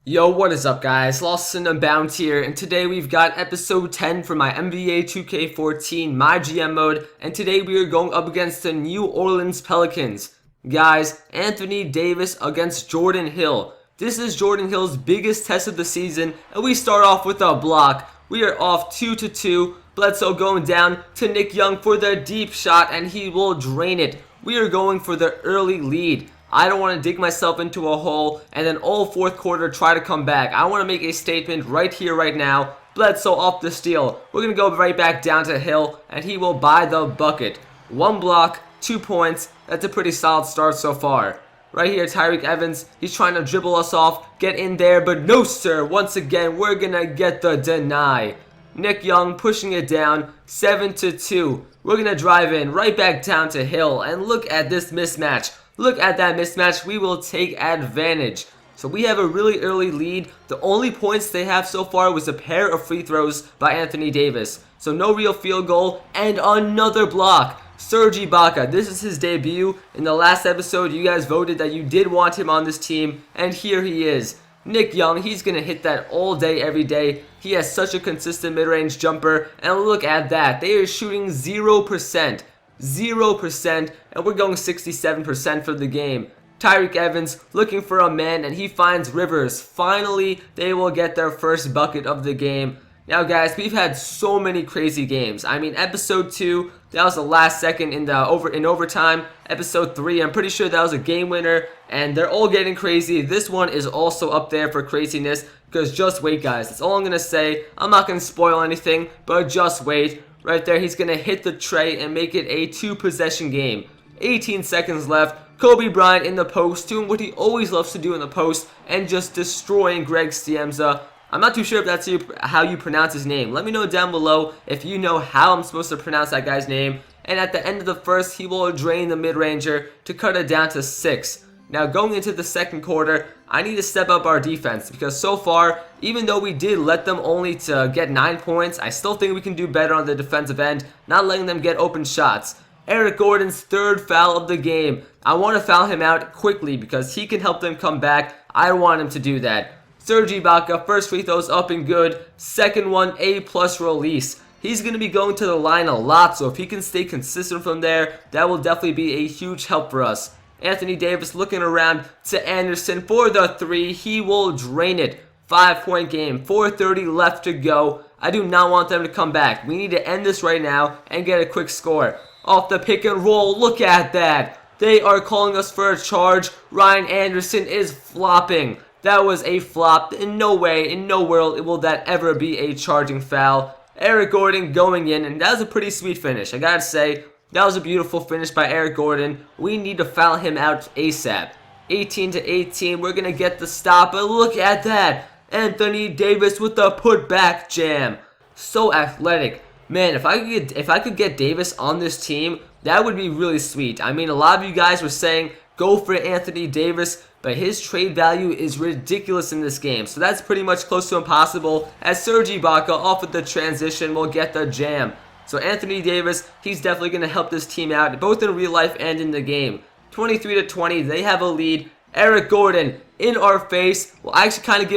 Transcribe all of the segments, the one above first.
Yo, what is up guys? LostNUnbound here, and today we've got episode 10 for my NBA 2K14 My GM mode, and today we are going up against the New Orleans Pelicans. Guys, Anthony Davis against Jordan Hill. This is Jordan Hill's biggest test of the season, and we start off with a block. We are off 2-2. Bledsoe going down to Nick Young for the deep shot, and he will drain it. We are going for the early lead. I don't want to dig myself into a hole and then all fourth quarter try to come back. I want to make a statement right here, right now. Bledsoe off the steal. We're going to go right back down to Hill, and he will buy the bucket. 1 block, 2 points. That's a pretty solid start so far. Right here, Tyreke Evans. He's trying to dribble us off, get in there, but no sir. Once again, we're going to get the deny. Nick Young pushing it down, 7-2. We're going to drive in right back down to Hill, and look at this mismatch. Look at that mismatch. We will take advantage. So we have a really early lead. The only points they have so far was a pair of free throws by Anthony Davis. So no real field goal and another block. Serge Ibaka, this is his debut. In the last episode, you guys voted that you did want him on this team, and here he is. Nick Young, he's going to hit that all day, every day. He has such a consistent mid-range jumper, and look at that. They are shooting 0%. 0%, and we're going 67% for the game. Tyreke Evans looking for a man, and he finds Rivers. Finally, they will get their first bucket of the game. Now guys, we've had so many crazy games. I mean, episode 2, that was the last second in overtime. Episode 3, I'm pretty sure that was a game winner, and they're all getting crazy. This one is also up there for craziness, because just wait guys, that's all I'm going to say. I'm not going to spoil anything, but just wait. Right there, he's going to hit the tray and make it a 2-possession game. 18 seconds left. Kobe Bryant in the post, doing what he always loves to do in the post, and just destroying Greg Stiemza. I'm not too sure if that's how you pronounce his name. Let me know down below if you know how I'm supposed to pronounce that guy's name. And at the end of the first, he will drain the mid-ranger to cut it down to 6. Now going into the second quarter, I need to step up our defense because so far, even though we did let them only to get 9 points, I still think we can do better on the defensive end, not letting them get open shots. Eric Gordon's 3rd foul of the game. I want to foul him out quickly because he can help them come back. I want him to do that. Serge Ibaka, first free throws up and good. Second one, A+ release. He's going to be going to the line a lot, so if he can stay consistent from there, that will definitely be a huge help for us. Anthony Davis looking around to Anderson for the 3. He will drain it. 5-point game. 4:30 left to go. I do not want them to come back. We need to end this right now and get a quick score. Off the pick and roll. Look at that. They are calling us for a charge. Ryan Anderson is flopping. That was a flop. In no way, in no world will that ever be a charging foul. Eric Gordon going in, and that was a pretty sweet finish. I gotta say, that was a beautiful finish by Eric Gordon. We need to foul him out ASAP. 18-18, we're going to get the stop, but look at that. Anthony Davis with the putback jam. So athletic. Man, if I could get Davis on this team, that would be really sweet. I mean, a lot of you guys were saying, go for Anthony Davis, but his trade value is ridiculous in this game. So that's pretty much close to impossible, as Serge Ibaka off of the transition will get the jam. So Anthony Davis, he's definitely going to help this team out, both in real life and in the game. 23-20, they have a lead. Eric Gordon in our face. Well, I actually kind of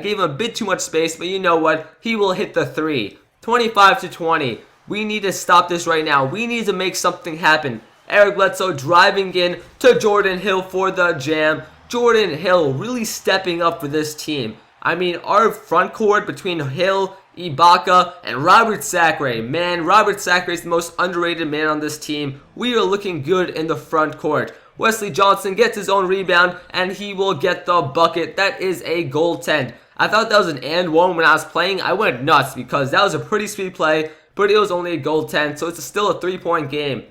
gave him a bit too much space, but you know what? He will hit the 3. 25-20. We need to stop this right now. We need to make something happen. Eric Bledsoe driving in to Jordan Hill for the jam. Jordan Hill really stepping up for this team. I mean, our front court between Hill, Ibaka, and Robert Sacre. Man, Robert Sacre is the most underrated man on this team. We are looking good in the front court. Wesley Johnson gets his own rebound, and he will get the bucket. That is a goaltend. I thought that was an and one when I was playing. I went nuts because that was a pretty sweet play, but it was only a goaltend, so it's still a 3-point game.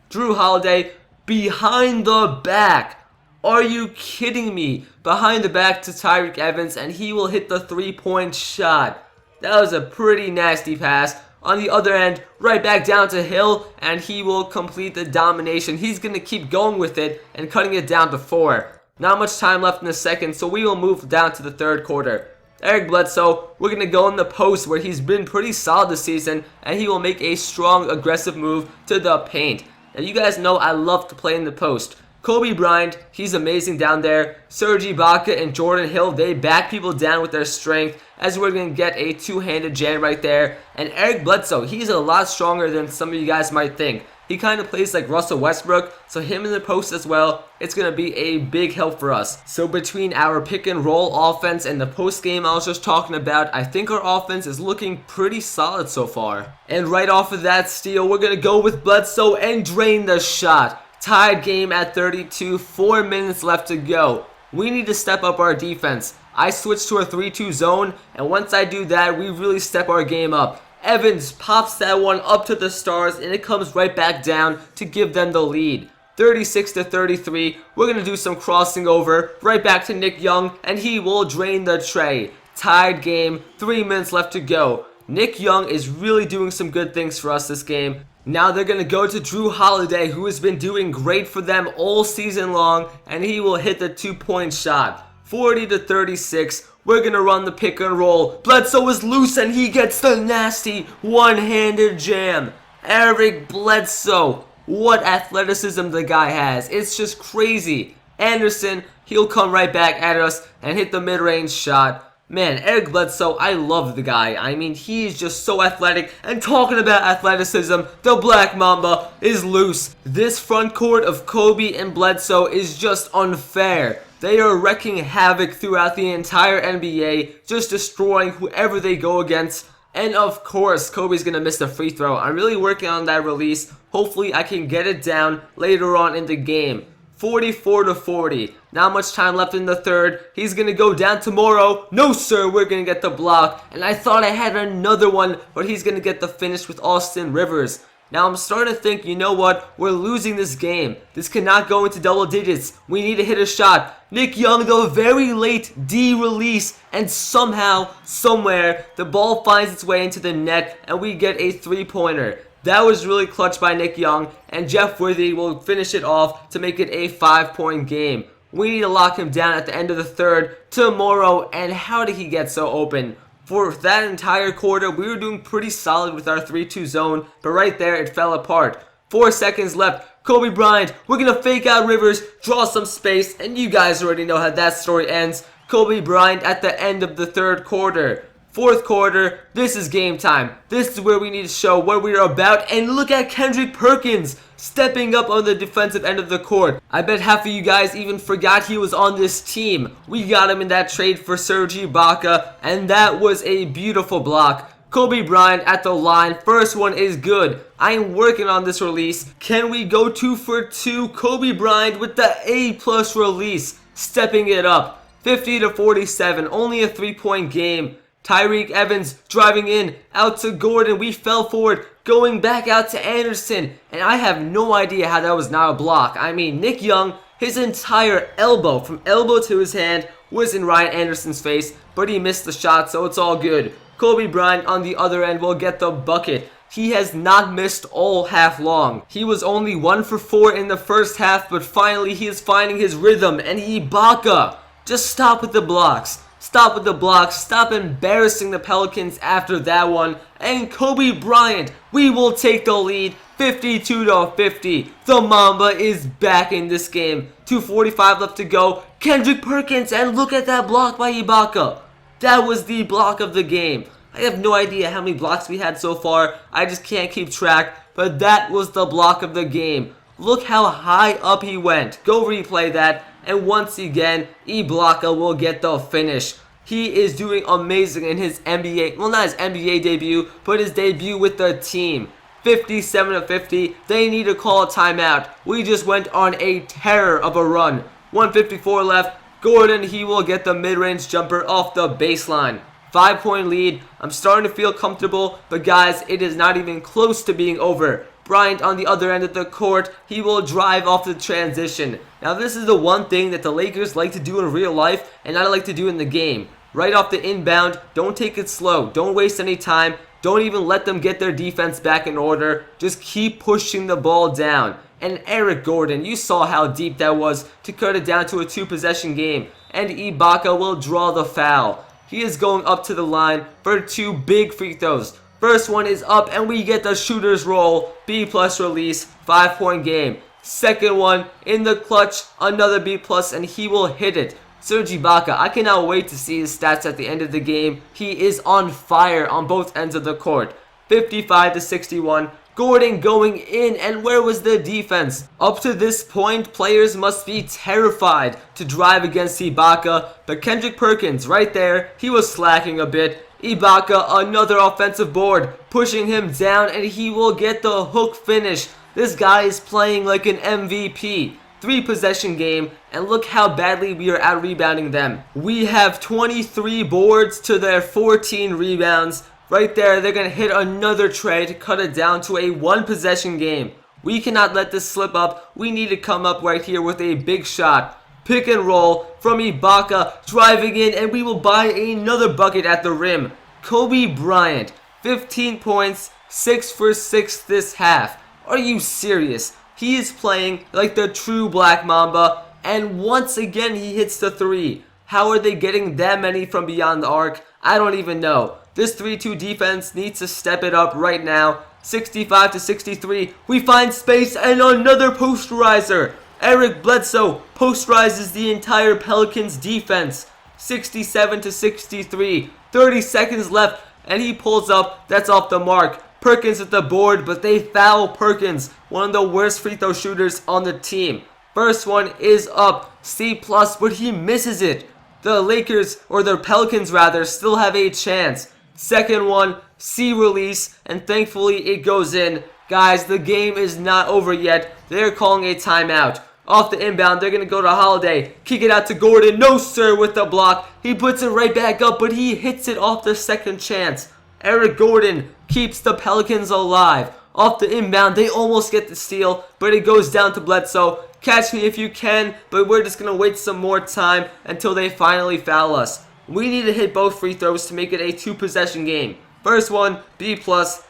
Drew Holiday behind the back. Are you kidding me? Behind the back to Tyreke Evans, and he will hit the 3-point shot. That was a pretty nasty pass. On the other end, right back down to Hill, and he will complete the domination. He's going to keep going with it and cutting it down to 4. Not much time left in the second, so we will move down to the third quarter. Eric Bledsoe, we're going to go in the post where he's been pretty solid this season, and he will make a strong, aggressive move to the paint. Now, you guys know I love to play in the post. Kobe Bryant, he's amazing down there. Serge Ibaka and Jordan Hill, they back people down with their strength, as we're going to get a two-handed jam right there. And Eric Bledsoe, he's a lot stronger than some of you guys might think. He kind of plays like Russell Westbrook, so him in the post as well, it's going to be a big help for us. So between our pick and roll offense and the post game I was just talking about, I think our offense is looking pretty solid so far. And right off of that steal, we're going to go with Bledsoe and drain the shot. Tied game at 32, 4 minutes left to go. We need to step up our defense. I switched to a 3-2 zone, and once I do that, we really step our game up. Evans pops that one up to the stars, and it comes right back down to give them the lead. 36-33, we're going to do some crossing over, right back to Nick Young, and he will drain the tray. Tied game, 3 minutes left to go. Nick Young is really doing some good things for us this game. Now they're going to go to Drew Holiday, who has been doing great for them all season long, and he will hit the 2-point shot. 40-36, we're going to run the pick and roll. Bledsoe is loose, and he gets the nasty one-handed jam. Eric Bledsoe, what athleticism the guy has. It's just crazy. Anderson, he'll come right back at us and hit the mid-range shot. Man, Eric Bledsoe, I love the guy. I mean, he's just so athletic. And talking about athleticism, the Black Mamba is loose. This front court of Kobe and Bledsoe is just unfair. They are wrecking havoc throughout the entire NBA, just destroying whoever they go against. And of course, Kobe's going to miss the free throw. I'm really working on that release. Hopefully, I can get it down later on in the game. 44-40. Not much time left in the third. He's going to go down tomorrow. No, sir. We're going to get the block. And I thought I had another one, but he's going to get the finish with Austin Rivers. Now, I'm starting to think, you know what? We're losing this game. This cannot go into double digits. We need to hit a shot. Nick Young, though, very late D-release. And somehow, somewhere, the ball finds its way into the net, and we get a three-pointer. That was really clutch by Nick Young, and Jeff Worthy will finish it off to make it a 5-point game. We need to lock him down at the end of the third tomorrow, and how did he get so open? For that entire quarter, we were doing pretty solid with our 3-2 zone, but right there, it fell apart. 4 seconds left. Kobe Bryant, we're going to fake out Rivers, draw some space, and you guys already know how that story ends. Kobe Bryant at the end of the third quarter. Fourth quarter, this is game time. This is where we need to show what we're about. And look at Kendrick Perkins stepping up on the defensive end of the court. I bet half of you guys even forgot he was on this team. We got him in that trade for Serge Ibaka, and that was a beautiful block. Kobe Bryant at the line. First one is good. I am working on this release. Can we go 2 for 2? Kobe Bryant with the A+ release. Stepping it up. 50-47. Only a 3-point game. Tyreke Evans driving in, out to Gordon. We fell forward, going back out to Anderson. And I have no idea how that was not a block. I mean, Nick Young, his entire elbow, from elbow to his hand, was in Ryan Anderson's face. But he missed the shot, so it's all good. Kobe Bryant on the other end will get the bucket. He has not missed all half long. He was only 1 for 4 in the first half, but finally he is finding his rhythm. And Ibaka, just stop with the blocks. Stop with the blocks. Stop embarrassing the Pelicans after that one. And Kobe Bryant, we will take the lead 52-50. The Mamba is back in this game. 2:45 left to go. Kendrick Perkins, and look at that block by Ibaka. That was the block of the game. I have no idea how many blocks we had so far. I just can't keep track. But that was the block of the game. Look how high up he went. Go replay that. And once again, Ibaka will get the finish. He is doing amazing in his NBA, well, not his NBA debut, but his debut with the team. 57-50. They need to call a timeout. We just went on a terror of a run. 1:54 left. Gordon, he will get the mid-range jumper off the baseline. 5-point lead. I'm starting to feel comfortable, but guys, it is not even close to being over. Bryant on the other end of the court, he will drive off the transition. Now this is the one thing that the Lakers like to do in real life and I like to do in the game. Right off the inbound, don't take it slow. Don't waste any time. Don't even let them get their defense back in order. Just keep pushing the ball down. And Eric Gordon, you saw how deep that was to cut it down to a 2-possession game. And Ibaka will draw the foul. He is going up to the line for 2 big free throws. First one is up and we get the shooter's roll. B+ release. 5-point game. Second one in the clutch, another B+, and he will hit it. Serge Ibaka, I cannot wait to see his stats at the end of the game. He is on fire on both ends of the court. 55 to 61. Gordon going in, and where was the defense? Up to this point, players must be terrified to drive against Ibaka, but Kendrick Perkins right there, he was slacking a bit. Ibaka, another offensive board, pushing him down, and he will get the hook finish. This guy is playing like an MVP. 3-possession game, and look how badly we are out rebounding them. We have 23 boards to their 14 rebounds. Right there, they're going to hit another tray to cut it down to a 1-possession game. We cannot let this slip up. We need to come up right here with a big shot. Pick and roll from Ibaka, driving in, and we will buy another bucket at the rim. Kobe Bryant, 15 points, 6 for 6 this half. Are you serious? He is playing like the true Black Mamba, and once again he hits the 3. How are they getting that many from beyond the arc? I don't even know. This 3-2 defense needs to step it up right now. 65 to 63. We find space and another posterizer. Eric Bledsoe posterizes the entire Pelicans defense. 67 to 63. 30 seconds left, and he pulls up. That's off the mark. Perkins at the board, but they foul Perkins, one of the worst free throw shooters on the team. First one is up, C+, but he misses it. The Lakers, or the Pelicans rather, still have a chance. Second one, C release, and thankfully it goes in. Guys, the game is not over yet. They're calling a timeout. Off the inbound, they're going to go to Holiday. Kick it out to Gordon. No, sir, with the block. He puts it right back up, but he hits it off the second chance. Eric Gordon keeps the Pelicans alive. Off the inbound, they almost get the steal, but it goes down to Bledsoe. Catch me if you can, but we're just going to wait some more time until they finally foul us. We need to hit both free throws to make it a 2-possession game. First one, B+,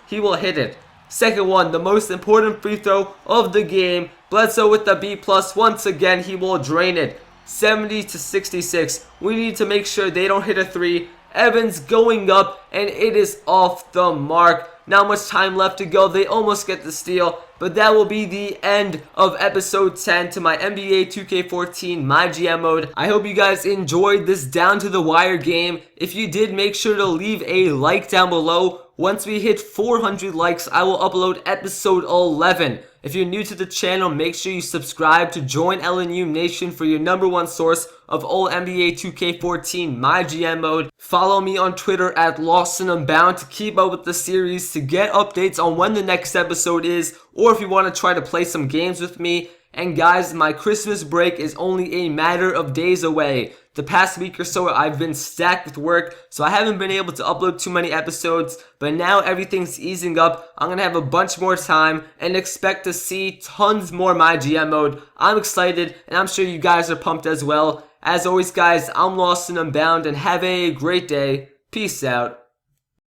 he will hit it. Second one, the most important free throw of the game. Bledsoe with the B+, once again, he will drain it. 70 to 66. We need to make sure they don't hit a 3. Evans going up, and it is off the mark. Not much time left to go. They almost get the steal, but that will be the end of episode 10 to my NBA 2K14 My GM mode. I hope you guys enjoyed this down to the wire game. If you did, make sure to leave a like down below. Once we hit 400 likes, I will upload episode 11. If you're new to the channel, make sure you subscribe to join LNU Nation for your #1 source of all NBA 2K14 My GM mode. Follow me on Twitter at LostNUnbound to keep up with the series, to get updates on when the next episode is, or if you want to try to play some games with me. And guys, my Christmas break is only a matter of days away. The past week or so, I've been stacked with work, so I haven't been able to upload too many episodes, but now everything's easing up. I'm going to have a bunch more time and expect to see tons more My GM mode. I'm excited, and I'm sure you guys are pumped as well. As always, guys, I'm Lost and Unbound, and have a great day. Peace out.